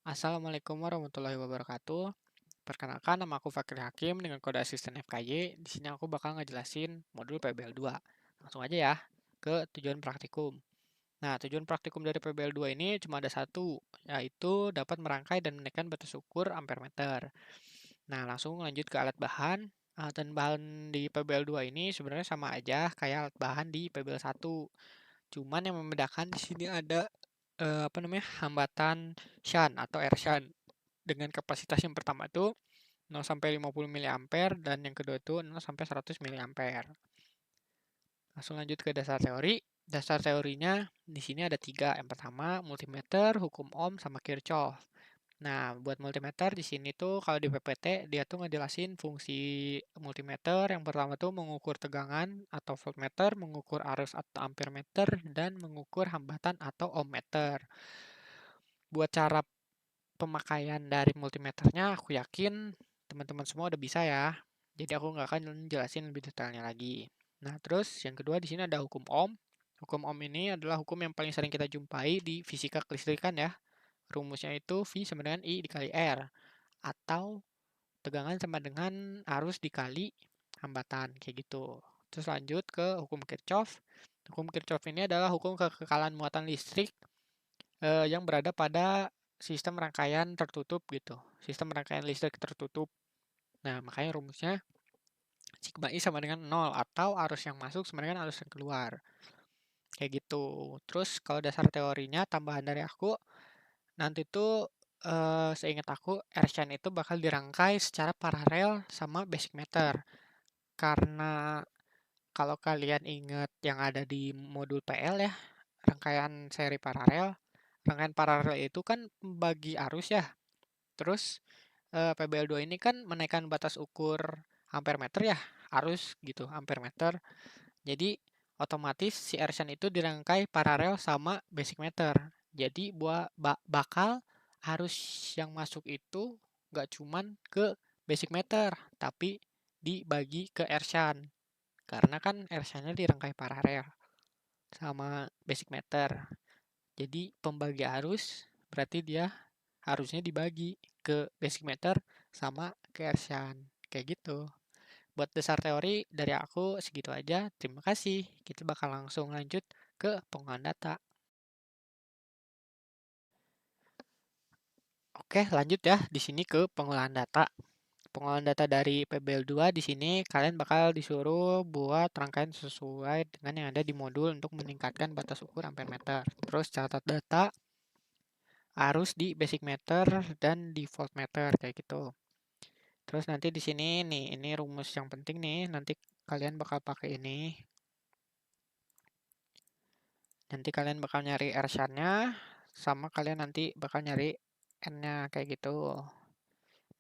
Assalamualaikum warahmatullahi wabarakatuh. Perkenalkan, nama aku Fakri Hakim dengan kode asisten FKY. Di sini aku bakal ngejelasin modul PBL2. Langsung aja ya ke tujuan praktikum. Nah, tujuan praktikum dari PBL2 ini cuma ada satu, yaitu dapat merangkai dan menekan batas ukur ampere meter. Nah, langsung lanjut ke alat bahan. Dan bahan di PBL2 ini sebenarnya sama aja kayak alat bahan di PBL1. Cuman yang membedakan di sini ada hambatan shunt atau air shunt dengan kapasitas yang pertama itu 0 sampai 50 mA dan yang kedua itu 0 sampai 100 mA. Langsung lanjut ke dasar teori. Dasar teorinya di sini ada tiga. Yang pertama multimeter, hukum Ohm, sama Kirchhoff. Nah, buat multimeter di sini tuh kalau di PPT dia tuh ngejelasin fungsi multimeter. Yang pertama tuh mengukur tegangan atau voltmeter, mengukur arus atau ampere meter, dan mengukur hambatan atau ohmmeter. Buat cara pemakaian dari multimeternya aku yakin teman-teman semua udah bisa ya. Jadi aku nggak akan jelasin lebih detailnya lagi. Nah, terus yang kedua di sini ada hukum Ohm. Hukum Ohm ini adalah hukum yang paling sering kita jumpai di fisika kelistrikan ya. Rumusnya itu V sama dengan I dikali R. Atau tegangan sama dengan arus dikali hambatan, kayak gitu. Terus lanjut ke hukum Kirchhoff. Hukum Kirchhoff ini adalah hukum kekekalan muatan listrik yang berada pada sistem rangkaian tertutup gitu. Sistem rangkaian listrik tertutup. Nah, makanya rumusnya sigma I sama dengan 0 atau arus yang masuk sama dengan arus yang keluar. Kayak gitu. Terus kalau dasar teorinya tambahan dari aku, nanti tuh seingat aku Airshan itu bakal dirangkai secara paralel sama basic meter. Karena kalau kalian ingat yang ada di modul PL ya, rangkaian seri paralel. Rangkaian paralel itu kan bagi arus ya. Terus PBL2 ini kan menaikkan batas ukur ampere meter ya, arus gitu, ampere meter. Jadi otomatis si Airshan itu dirangkai paralel sama basic meter. Jadi bakal arus yang masuk itu nggak cuman ke basic meter, tapi dibagi ke Airshan. Karena kan Airshan-nya dirangkai paralel sama basic meter. Jadi pembagi arus berarti dia harusnya dibagi ke basic meter sama ke Airshan. Kayak gitu. Buat dasar teori dari aku segitu aja. Terima kasih. Kita bakal langsung lanjut ke pengolahan data. Oke, lanjut ya di sini ke pengolahan data. Pengolahan data dari PBL2 di sini kalian bakal disuruh buat rangkaian sesuai dengan yang ada di modul untuk meningkatkan batas ukur ampere meter. Terus catat data arus di basic meter dan di voltmeter kayak gitu. Terus nanti di sini nih, ini rumus yang penting nih, nanti kalian bakal pakai ini. Nanti kalian bakal nyari R-nya, sama kalian nanti bakal nyari N-nya kayak gitu.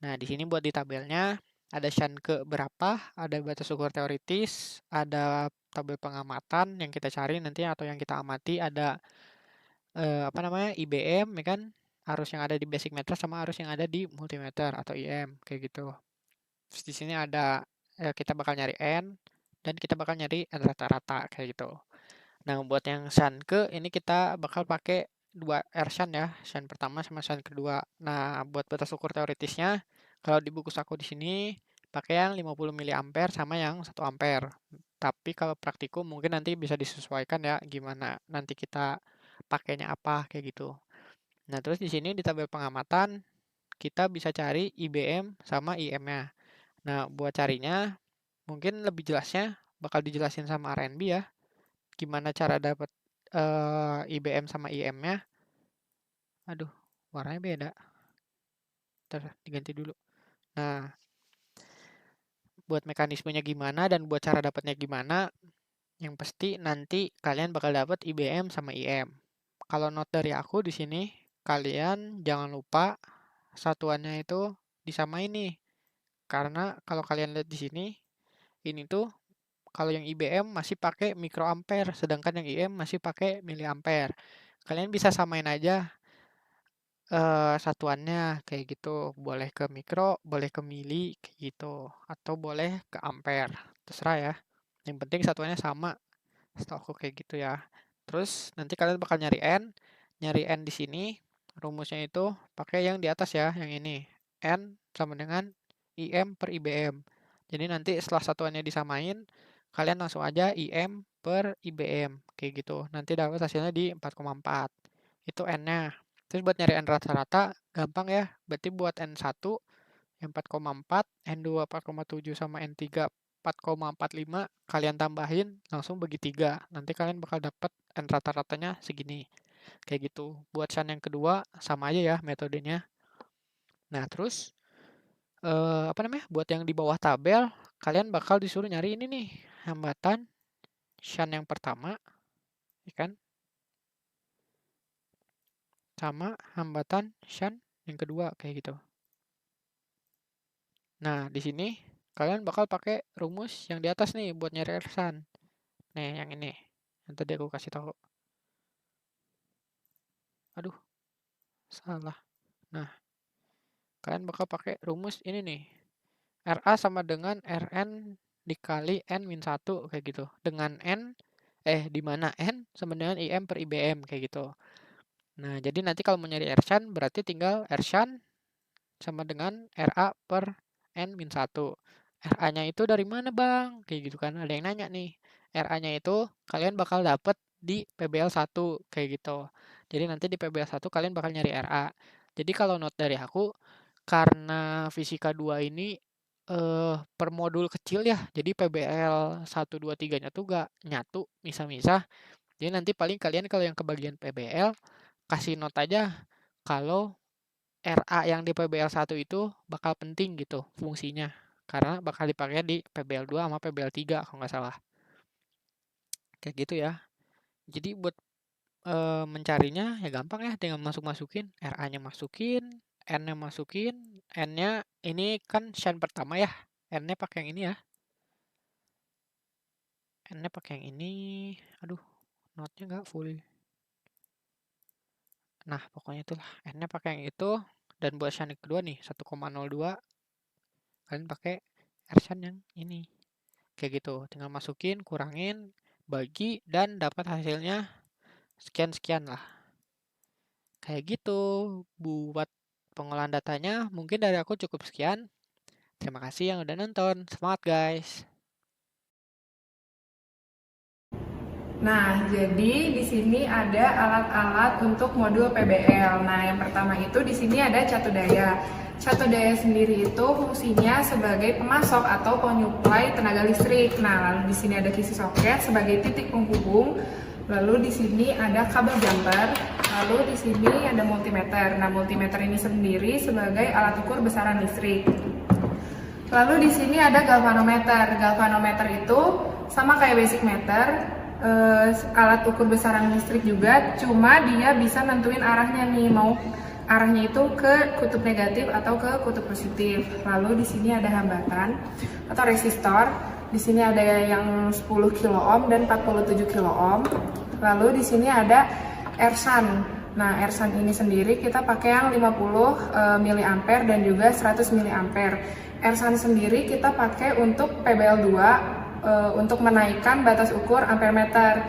Nah, di sini buat di tabelnya ada shunt ke berapa, ada batas ukur teoritis, ada tabel pengamatan yang kita cari nanti atau yang kita amati, ada IBM ya kan, arus yang ada di basic meter sama arus yang ada di multimeter atau IM kayak gitu. Terus di sini ada kita bakal nyari N dan kita bakal nyari N rata-rata kayak gitu. Nah, buat yang shunt ke ini kita bakal pakai dua R shunt ya, shunt pertama sama shunt kedua. Nah, buat batas ukur teoritisnya kalau di buku saku di sini pakai yang 50 mA sama yang 1 ampere. Tapi kalau praktikum mungkin nanti bisa disesuaikan ya gimana nanti kita pakainya apa kayak gitu. Nah, terus di sini di tabel pengamatan kita bisa cari IBM sama IM-nya. Nah, buat carinya mungkin lebih jelasnya bakal dijelasin sama RNB ya. Gimana cara dapat IBM sama IM-nya. Aduh, warnanya beda. Ntar diganti dulu. Nah, buat mekanismenya gimana dan buat cara dapatnya gimana, yang pasti nanti kalian bakal dapat IBM sama IM. Kalau note dari aku di sini, kalian jangan lupa satuannya itu disamain nih. Karena kalau kalian lihat di sini, ini tuh kalau yang IBM masih pakai mikroampere, sedangkan yang IM masih pakai miliampere. Kalian bisa samain aja satuannya kayak gitu. Boleh ke mikro, boleh ke mili kayak gitu, atau boleh ke ampere. Terserah ya. Yang penting satuannya sama. Setahu aku kayak gitu ya. Terus nanti kalian bakal nyari N. Nyari N di sini rumusnya itu pakai yang di atas ya, yang ini. N sama dengan IM per IBM. Jadi nanti setelah satuannya disamain, kalian langsung aja IM per IBM. Kayak gitu. Nanti dapat hasilnya di 4,4. Itu N-nya. Terus buat nyari N rata-rata, gampang ya. Berarti buat N1, 4,4, N2 4,7 sama N3 4,45 kalian tambahin langsung bagi 3. Nanti kalian bakal dapat N rata-ratanya segini. Kayak gitu. Buat shan yang kedua sama aja ya metodenya. Nah, terus buat yang di bawah tabel kalian bakal disuruh nyari ini nih, hambatan shan yang pertama, ya kan? Sama hambatan shan yang kedua kayak gitu. Nah, di sini kalian bakal pakai rumus yang di atas nih buat nyari shan. Nih, yang ini. Yang tadi aku kasih tahu. Aduh, salah. Nah, kalian bakal pakai rumus ini nih. RA sama dengan RN dikali N-1 kayak gitu. Dengan di mana N sama dengan IM per IBM kayak gitu. Nah, jadi nanti kalau mau nyari R-shan berarti tinggal R-shan sama dengan RA per N-1. RA-nya itu dari mana, Bang? Kayak gitu kan. Ada yang nanya nih. RA-nya itu kalian bakal dapet di PBL 1 kayak gitu. Jadi nanti di PBL 1 kalian bakal nyari RA. Jadi kalau note dari aku, karena fisika 2 ini per modul kecil ya. Jadi PBL 1, 2, 3-nya tuh gak nyatu, misah-misah. Jadi nanti paling kalian kalau yang kebagian PBL, kasih note aja kalau RA yang di PBL 1 itu bakal penting gitu fungsinya. Karena bakal dipakai di PBL 2 sama PBL 3 kalau nggak salah. Kayak gitu ya. Jadi buat mencarinya ya gampang ya, tinggal masukin, RA-nya masukin, N-nya masukin, N-nya ini kan shan pertama ya. N-nya pakai yang ini ya. N-nya pakai yang ini. Aduh, note-nya nggak full. Nah, pokoknya itulah. N-nya pakai yang itu. Dan buat shan yang kedua nih, 1,02. Kalian pakai R-shan yang ini. Kayak gitu. Tinggal masukin, kurangin, bagi, dan dapat hasilnya sekian-sekian lah. Kayak gitu. Buat pengolahan datanya, mungkin dari aku cukup sekian. Terima kasih yang udah nonton. Semangat guys! Nah, jadi di sini ada alat-alat untuk modul PBL. Nah, yang pertama itu di sini ada catu daya. Catu daya sendiri itu fungsinya sebagai pemasok atau penyuplai tenaga listrik. Nah, lalu di sini ada kisi soket sebagai titik penghubung. Lalu di sini ada kabel jumper. Lalu di sini ada multimeter. Nah, multimeter ini sendiri sebagai alat ukur besaran listrik. Lalu di sini ada galvanometer. Galvanometer itu sama kayak basic meter. Alat ukur besaran listrik juga, cuma dia bisa nentuin arahnya nih, mau arahnya itu ke kutub negatif atau ke kutub positif. Lalu di sini ada hambatan atau resistor. Di sini ada yang 10 kilo ohm dan 47 kilo ohm. Lalu di sini ada R-shan. Nah, R-shan ini sendiri kita pakai yang 50 mA dan juga 100 mA. R-shan sendiri kita pakai untuk PBL 2 untuk menaikkan batas ukur ampere meter.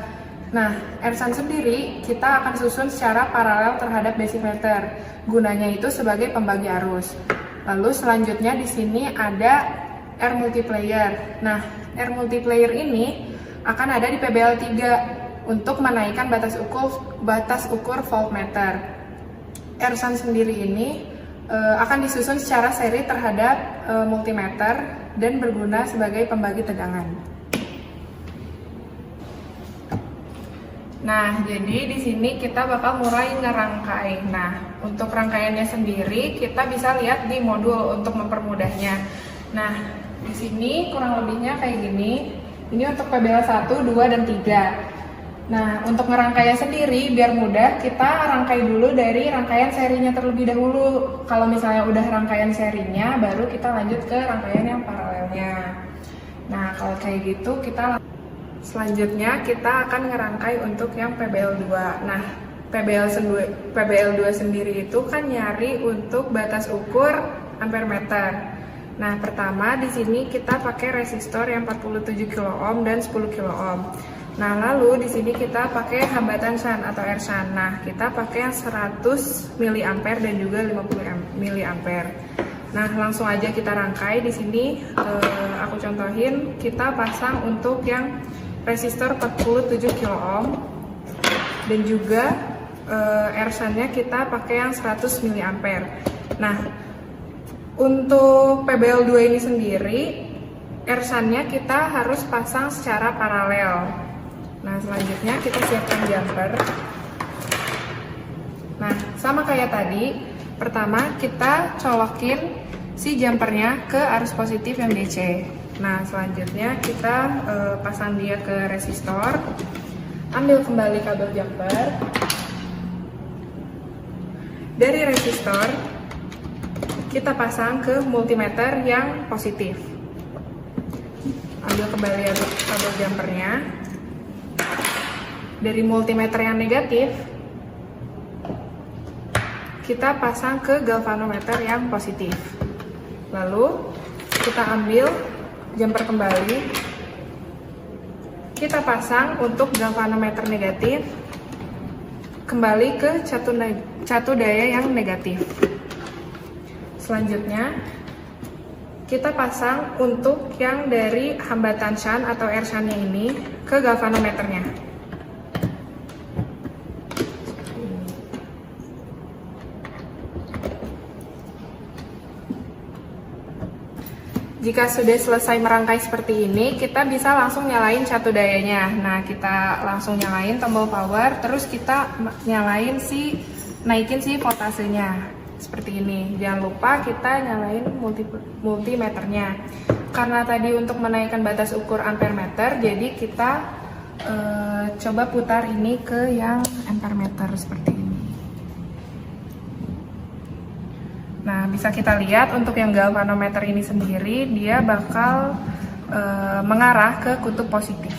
Nah, R-shan sendiri kita akan susun secara paralel terhadap basic meter. Gunanya itu sebagai pembagi arus. Lalu selanjutnya di sini ada R multiplier. Nah, R multiplier ini akan ada di PBL 3 untuk menaikkan batas ukur voltmeter. R-shan sendiri ini akan disusun secara seri terhadap multimeter dan berguna sebagai pembagi tegangan. Nah, jadi di sini kita bakal mulai ngerangkai. Nah, untuk rangkaiannya sendiri kita bisa lihat di modul untuk mempermudahnya. Nah, di sini kurang lebihnya kayak gini. Ini untuk PBL 1, 2, dan 3. Nah, untuk ngerangkainya sendiri biar mudah, kita rangkai dulu dari rangkaian serinya terlebih dahulu. Kalau misalnya udah rangkaian serinya, baru kita lanjut ke rangkaian yang paralelnya. Nah, kalau kayak gitu selanjutnya kita akan ngerangkai untuk yang PBL 2. Nah, PBL 2 sendiri itu kan nyari untuk batas ukur ampere meter. Nah, pertama di sini kita pakai resistor yang 47 kilo ohm dan 10 kilo ohm. Nah, lalu di sini kita pakai hambatan shunt atau air shunt. Nah, kita pakai yang 100 mA dan juga 50 mA. Nah, langsung aja kita rangkai. Di sini aku contohin, kita pasang untuk yang resistor 47 kilo ohm dan juga air shunt-nya kita pakai yang 100 mA. Nah, untuk PBL2 ini sendiri, air shunt-nya kita harus pasang secara paralel. Nah, selanjutnya kita siapkan jumper. Nah, sama kayak tadi, pertama kita colokin si jumpernya ke arus positif yang DC. Nah, selanjutnya kita pasang dia ke resistor. Ambil kembali kabel jumper. Dari resistor, kita pasang ke multimeter yang positif. Ambil kembali kabel jumpernya. Dari multimeter yang negatif, kita pasang ke galvanometer yang positif. Lalu kita ambil jumper kembali, kita pasang untuk galvanometer negatif kembali ke catu daya yang negatif. Selanjutnya kita pasang untuk yang dari hambatan shunt atau air shunt-nya ini ke galvanometernya. Jika sudah selesai merangkai seperti ini, kita bisa langsung nyalain catu dayanya. Nah, kita langsung nyalain tombol power, terus kita naikin si voltasenya. Seperti ini. Jangan lupa kita nyalain multimeternya. Karena tadi untuk menaikkan batas ukur ampere meter, jadi kita coba putar ini ke yang ampere meter seperti ini. Nah, bisa kita lihat untuk yang galvanometer ini sendiri, dia bakal mengarah ke kutub positif.